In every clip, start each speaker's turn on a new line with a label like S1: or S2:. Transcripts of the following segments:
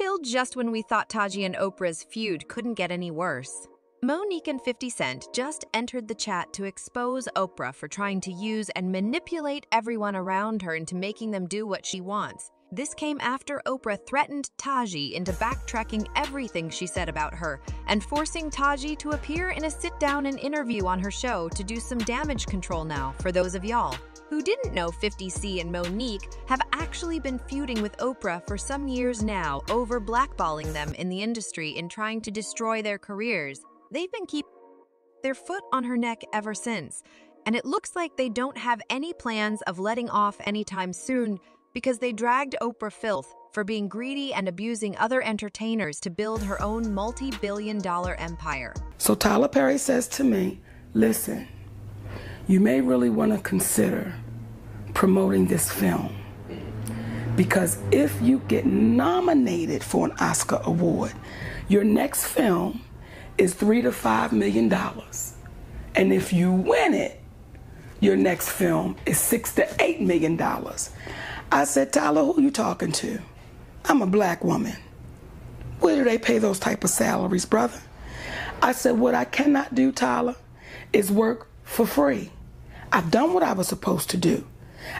S1: chilled just when we thought Taji and Oprah's feud couldn't get any worse. Monique and 50 Cent just entered the chat to expose Oprah for trying to use and manipulate everyone around her into making them do what she wants. This came after Oprah threatened Taji into backtracking everything she said about her and forcing Taji to appear in a sit-down and interview on her show to do some damage control now. For those of y'all who didn't know, 50C and Monique have actually been feuding with Oprah for some years now over blackballing them in the industry and trying to destroy their careers. They've been keeping their foot on her neck ever since, and it looks like they don't have any plans of letting off anytime soon because they dragged Oprah filth for being greedy and abusing other entertainers to build her own multi-billion-dollar empire.
S2: So Tyler Perry says to me, listen, you may really want to consider promoting this film, because if you get nominated for an Oscar award, your next film is $3 to $5 million. And if you win it, your next film is $6 to $8 million. I said, Tyler, who you talking to? I'm a black woman. Where do they pay those type of salaries, brother? I said, what I cannot do, Tyler, is work for free. I've done what I was supposed to do.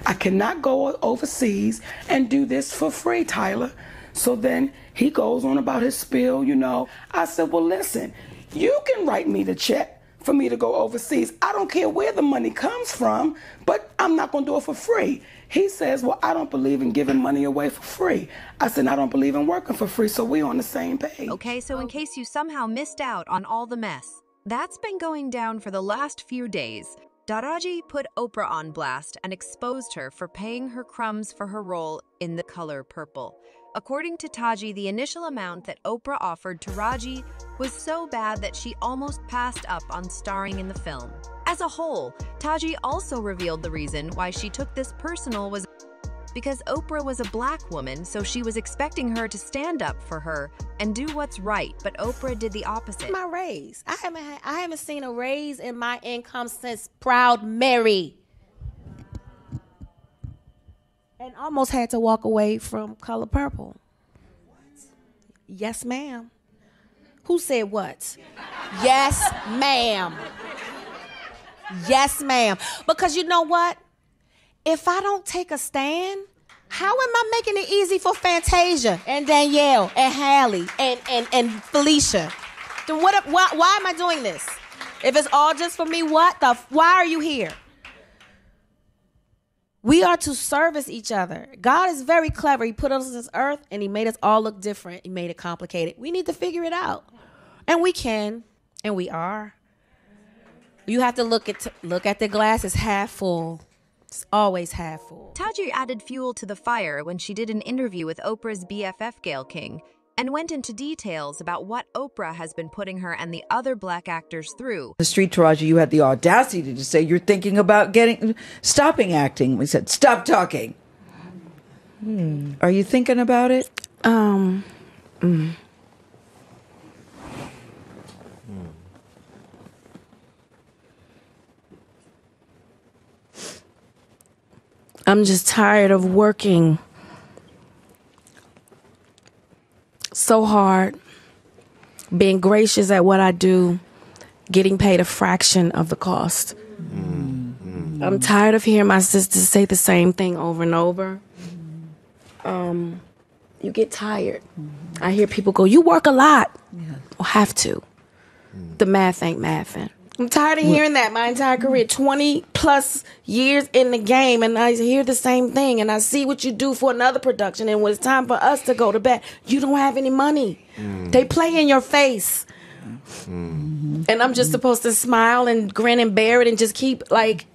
S2: I cannot go overseas and do this for free, Tyler. So then he goes on about his spiel, you know. I said, well, listen, you can write me the check for me to go overseas. I don't care where the money comes from, but I'm not going to do it for free. He says, well, I don't believe in giving money away for free. I said, I don't believe in working for free, so we're on the same page.
S1: Okay, so in case you somehow missed out on all the mess that's been going down for the last few days, Taraji put Oprah on blast and exposed her for paying her crumbs for her role in The Color Purple. According to Taji, the initial amount that Oprah offered Taraji was so bad that she almost passed up on starring in the film. As a whole, Taji also revealed the reason why she took this personal was because Oprah was a black woman, so she was expecting her to stand up for her and do what's right, but Oprah did the opposite.
S3: My raise. I haven't seen a raise in my income since Proud Mary. And almost had to walk away from Color Purple. What? Yes, ma'am. Who said what? Yes, ma'am. Yes, ma'am. Because you know what? If I don't take a stand, how am I making it easy for Fantasia and Danielle and Hallie and Felicia? Then why am I doing this? If it's all just for me, why are you here? We are to service each other. God is very clever. He put us on this earth and he made us all look different. He made it complicated. We need to figure it out. And we can, and we are. You have to look at the glass as half full. It's always half full.
S1: Taji added fuel to the fire when she did an interview with Oprah's BFF Gayle King and went into details about what Oprah has been putting her and the other black actors through.
S4: The street, Taraji, you had the audacity to say you're thinking about stopping acting. We said, stop talking. Are you thinking about it?
S3: I'm just tired of working so hard, being gracious at what I do, getting paid a fraction of the cost. I'm tired of hearing my sisters say the same thing over and over. You get tired. I hear people go, you work a lot. Yeah. Well, have to. The math ain't mathin'. I'm tired of hearing that my entire career, 20 plus years in the game, and I hear the same thing, and I see what you do for another production, and when it's time for us to go to bed, you don't have any money. They play in your face. And I'm just supposed to smile and grin and bear it and just keep,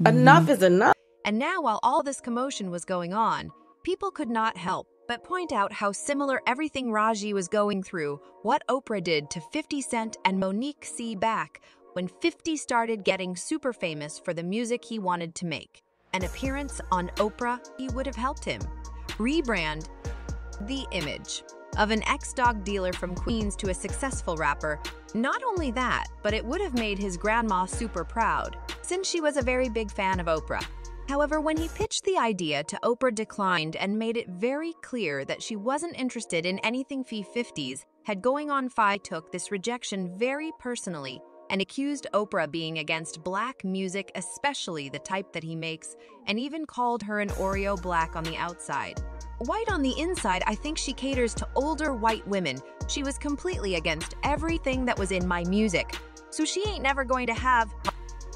S3: enough is enough.
S1: And now, while all this commotion was going on, people could not help but point out how similar everything Raji was going through, what Oprah did to 50 Cent and Monique C. back when 50 started getting super famous for the music he wanted to make. An appearance on Oprah, he would have helped him rebrand the image of an ex-dog dealer from Queens to a successful rapper. Not only that, but it would have made his grandma super proud, since she was a very big fan of Oprah. However, when he pitched the idea to Oprah declined and made it very clear that she wasn't interested in anything F50s, had going on Fi took this rejection very personally and accused Oprah being against black music, especially the type that he makes, and even called her an Oreo black on the outside. White on the inside, I think she caters to older white women. She was completely against everything that was in my music. So she ain't never going to have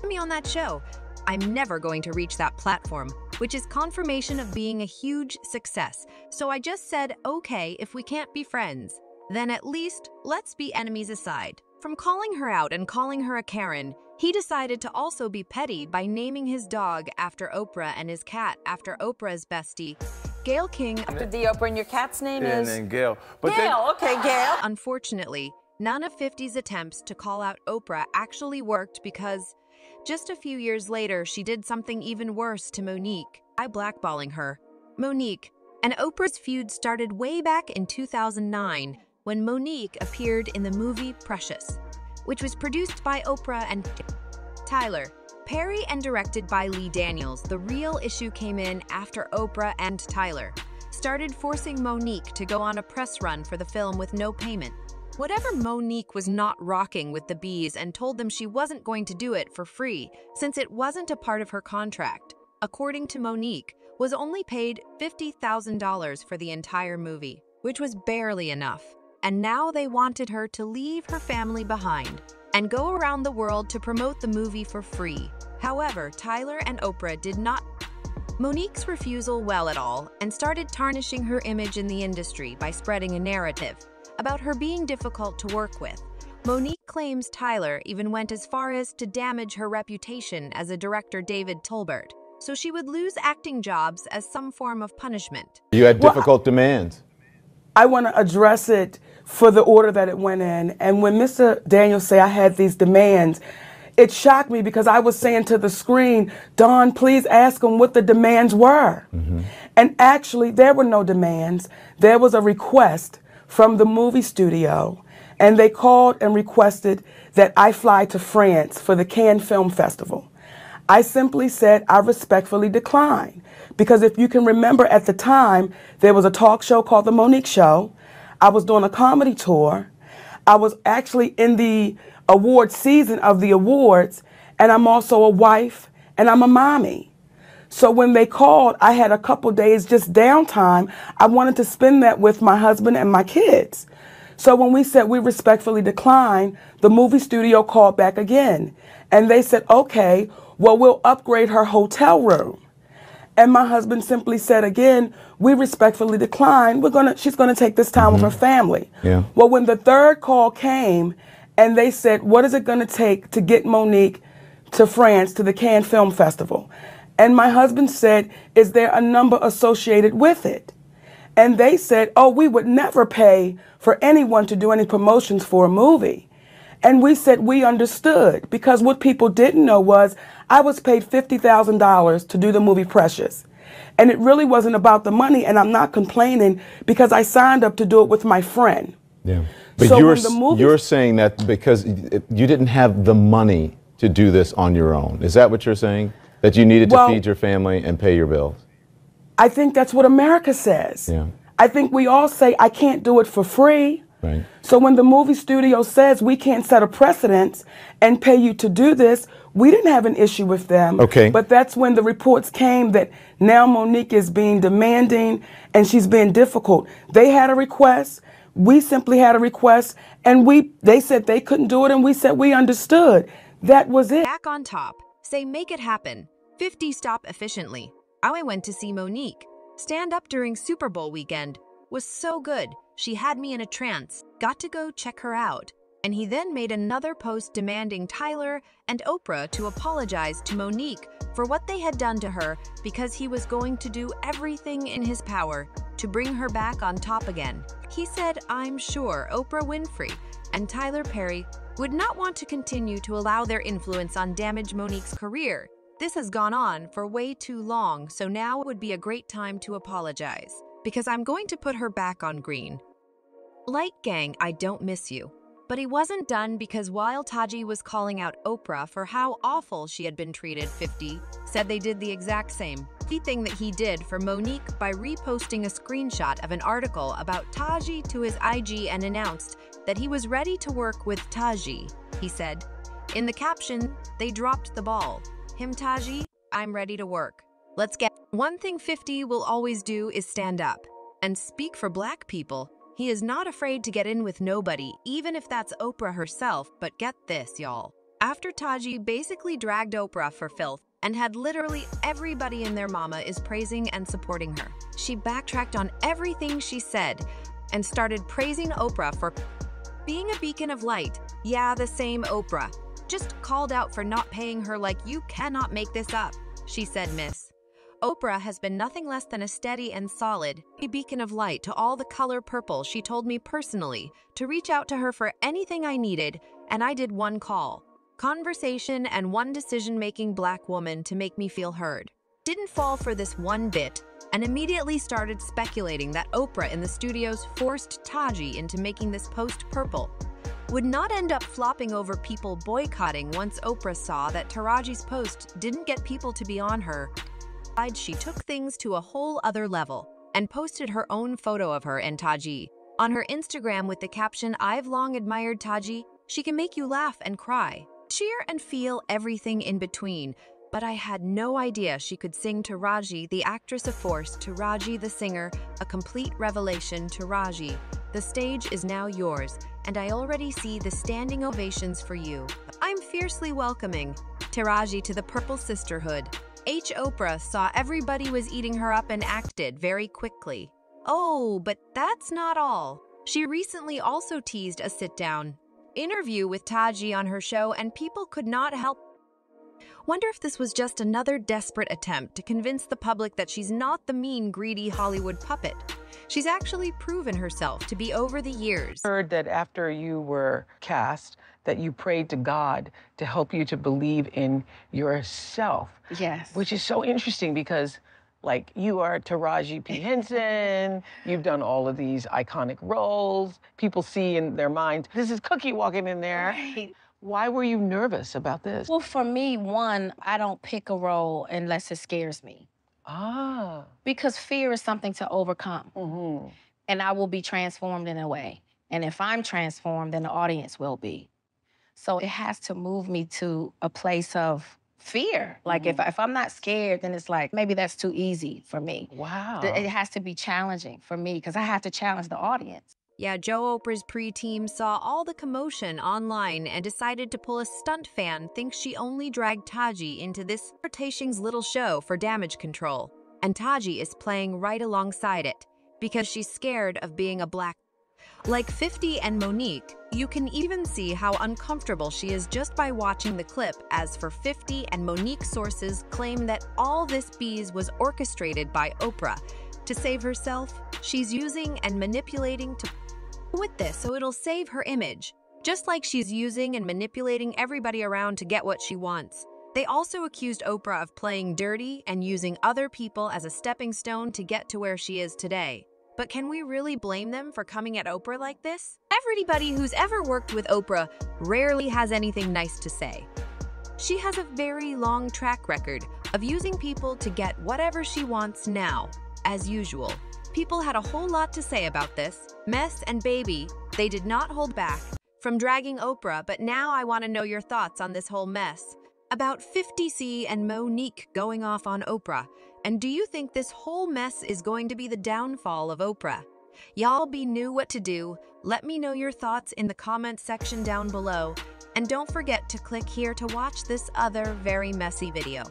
S1: me on that show. I'm never going to reach that platform, which is confirmation of being a huge success. So I just said, okay, if we can't be friends, then at least let's be enemies aside. From calling her out and calling her a Karen, he decided to also be petty by naming his dog after Oprah and his cat after Oprah's bestie, Gayle King.
S5: After the Oprah, and your cat's name is?
S6: And Gayle.
S5: Gayle, okay, Gayle.
S1: Unfortunately, none of 50's attempts to call out Oprah actually worked because just a few years later, she did something even worse to Monique by blackballing her. Monique and Oprah's feud started way back in 2009 when Monique appeared in the movie Precious, which was produced by Oprah and Tyler Perry and directed by Lee Daniels. The real issue came in after Oprah and Tyler started forcing Monique to go on a press run for the film with no payment. Whatever, Monique was not rocking with the bees and told them she wasn't going to do it for free since it wasn't a part of her contract. According to Monique, was only paid $50,000 for the entire movie, which was barely enough. And now they wanted her to leave her family behind and go around the world to promote the movie for free. However, Tyler and Oprah did not Monique's refusal well at all and started tarnishing her image in the industry by spreading a narrative about her being difficult to work with. Monique claims Tyler even went as far as to damage her reputation as a director, David Tolbert, so she would lose acting jobs as some form of punishment.
S6: You had difficult demands.
S2: I want to address it for the order that it went in. And when Mr. Daniels say I had these demands, it shocked me because I was saying to the screen, Don, please ask him what the demands were. And actually, there were no demands. There was a request from the movie studio, and they called and requested that I fly to France for the Cannes Film Festival. I simply said I respectfully declined, because if you can remember at the time, there was a talk show called The Monique Show. I was doing a comedy tour. I was actually in the award season of the awards, and I'm also a wife, and I'm a mommy. So when they called, I had a couple days just downtime. I wanted to spend that with my husband and my kids. So when we said we respectfully declined, the movie studio called back again. And they said, okay, well, we'll upgrade her hotel room. And my husband simply said again, we respectfully decline. She's gonna take this time with her family.
S6: Yeah.
S2: Well, when the third call came and they said, what is it gonna take to get Monique to France, to the Cannes Film Festival? And my husband said, is there a number associated with it? And they said, oh, we would never pay for anyone to do any promotions for a movie. And we said we understood, because what people didn't know was I was paid $50,000 to do the movie Precious. And it really wasn't about the money, and I'm not complaining because I signed up to do it with my friend.
S6: Yeah. But
S2: So
S6: you're saying that because you didn't have the money to do this on your own. Is that what you're saying? That you needed to feed your family and pay your bills?
S2: I think that's what America says.
S6: Yeah.
S2: I think we all say, I can't do it for free.
S6: Right.
S2: So when the movie studio says we can't set a precedent and pay you to do this, we didn't have an issue with them.
S6: Okay.
S2: But that's when the reports came that now Monique is being demanding and she's being difficult. They had a request. We simply had a request, and they said they couldn't do it, and we said we understood. That was it.
S1: Back on top, say make it happen. 50 stop efficiently. I went to see Monique. Stand up during Super Bowl weekend. Was so good. She had me in a trance. Got to go check her out. And he then made another post demanding Tyler and Oprah to apologize to Monique for what they had done to her, because he was going to do everything in his power to bring her back on top again. He said, I'm sure Oprah Winfrey and Tyler Perry would not want to continue to allow their influence on damage Monique's career. This has gone on for way too long, so now would be a great time to apologize, because I'm going to put her back on green. Light gang, I don't miss you. But he wasn't done, because while Taji was calling out Oprah for how awful she had been treated, 50 said they did the exact same thing that he did for Monique by reposting a screenshot of an article about Taji to his IG and announced that he was ready to work with Taji. He said, in the caption, "They dropped the ball. Him Taji, I'm ready to work. Let's get." One thing 50 will always do is stand up and speak for Black people. He is not afraid to get in with nobody, even if that's Oprah herself. But get this, y'all. After Taji basically dragged Oprah for filth and had literally everybody and their mama is praising and supporting her, she backtracked on everything she said and started praising Oprah for being a beacon of light. Yeah, the same Oprah. Just called out for not paying her like, you cannot make this up. She said, Miss Oprah has been nothing less than a steady and solid beacon of light to all the color purple. She told me personally to reach out to her for anything I needed, and I did one call, conversation, and one decision-making Black woman to make me feel heard. Didn't fall for this one bit, and immediately started speculating that Oprah in the studios forced Taji into making this post purple. Would not end up flopping over people boycotting once Oprah saw that Taraji's post didn't get people to be on her. She took things to a whole other level and posted her own photo of her and Taji on her Instagram with the caption, "I've long admired Taji. She can make you laugh and cry, cheer and feel everything in between. But I had no idea she could sing. Taraji, the actress, a force. Taraji, the singer, a complete revelation. Taraji, the stage is now yours, and I already see the standing ovations for you. I'm fiercely welcoming Taraji to the Purple Sisterhood." Oprah saw everybody was eating her up and acted very quickly. Oh, but that's not all. She recently also teased a sit-down interview with Taji on her show, and people could not help wonder if this was just another desperate attempt to convince the public that she's not the mean, greedy Hollywood puppet. She's actually proven herself to be over the years.
S7: I heard that after you were cast, that you prayed to God to help you to believe in yourself.
S3: Yes.
S7: Which is so interesting because, like, you are Taraji P. Henson, you've done all of these iconic roles. People see in their minds, this is Cookie walking in there.
S3: Right.
S7: Why were you nervous about this?
S3: Well, for me, one, I don't pick a role unless it scares me.
S7: Ah.
S3: Because fear is something to overcome.
S7: Mm-hmm.
S3: And I will be transformed in a way. And if I'm transformed, then the audience will be. So it has to move me to a place of fear. Like, if I'm not scared, then it's like, maybe that's too easy for me.
S7: Wow.
S3: It has to be challenging for me because I have to challenge the audience.
S1: Yeah, Joe Oprah's pre-team saw all the commotion online and decided to pull a stunt fan thinks she only dragged Taji into this Kardashian's little show for damage control. And Taji is playing right alongside it because she's scared of being a Black. Like 50 and Monique, you can even see how uncomfortable she is just by watching the clip. As for 50 and Monique, sources claim that all this bees was orchestrated by Oprah. To save herself, she's using and manipulating to with this so it'll save her image, just like she's using and manipulating everybody around to get what she wants. They also accused Oprah of playing dirty and using other people as a stepping stone to get to where she is today. But can we really blame them for coming at Oprah like this? Everybody who's ever worked with Oprah rarely has anything nice to say. She has a very long track record of using people to get whatever she wants now. As usual, people had a whole lot to say about this mess, and baby, they did not hold back from dragging Oprah. But now I want to know your thoughts on this whole mess about 50C and Monique going off on Oprah. And do you think this whole mess is going to be the downfall of Oprah? Y'all knew what to do. Let me know your thoughts in the comment section down below. And don't forget to click here to watch this other very messy video.